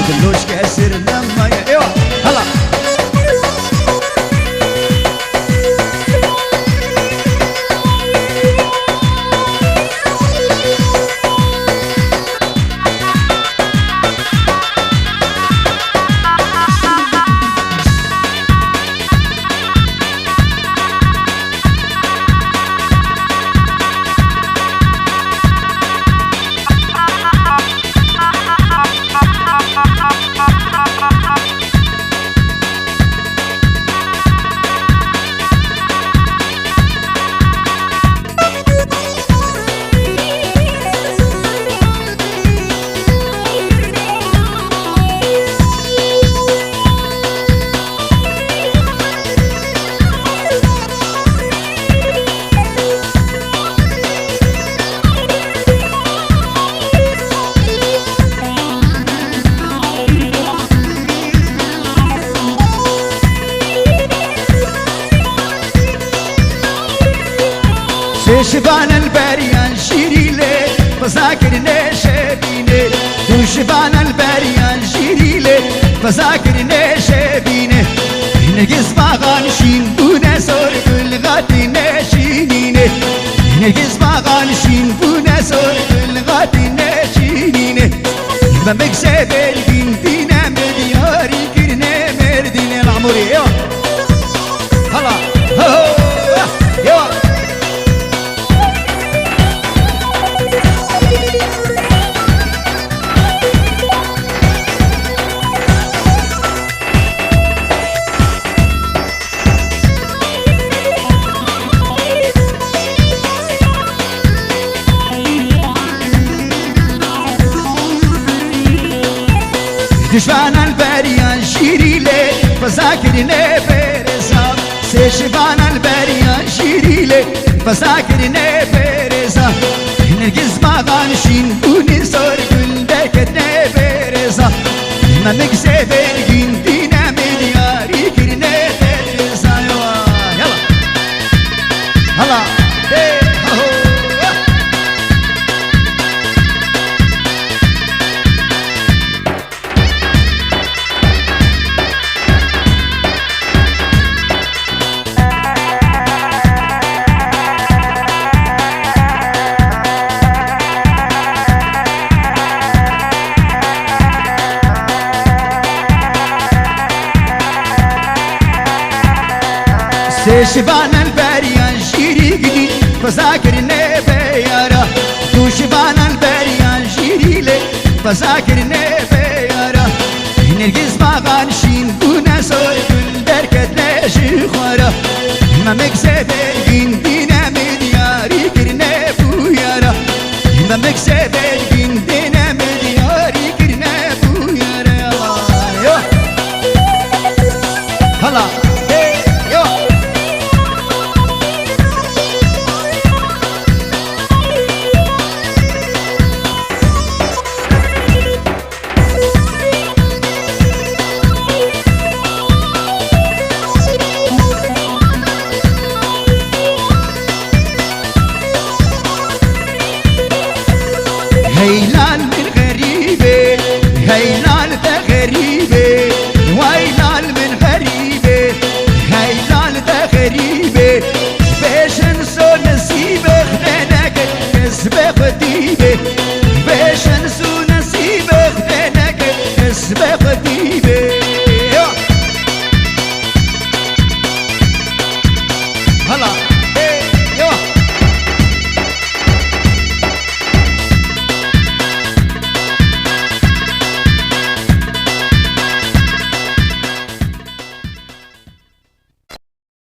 كلوش كاسر لما ايوه هلا شبان البريان شيري لي فذاكرني شبيني وشبان البريان شيري لي فذاكرني شبيني نقص باغانشين بونا سور كل غاتي نشينيني نقص باغانشين بونا سور كل غاتي نشينيني ما مكسب الدين دينا مدياري كرنا مردين العمري هلا هو يا شبان البريان شيري لي فذاكرني برزا شبان البريان شيري لي فذاكرني برزا نرقص باغانشين ونسور كل دكتنا برزا ما مكسب الجين دينا ملياري كرنا برزا يلا هلا شبان البريان شيري جديد فذاكرني بيارا شبان البريان شيري لي فذاكرني بيارا نرقص باغانشين بونا سور كل دركتنا شخورا ما مكسب الجين دينا ملياري كرنا بويارا ما مكسب الجين دينا ملياري كرنا بويارا يلا هلا هيلال من غريبة هيلال ده غريبة ويلال من غريبة هيلال ده غريبة باش نسو نسيبه خدانك نسبة خديبة باش نسو نسيبه خدانك نسبة خديبة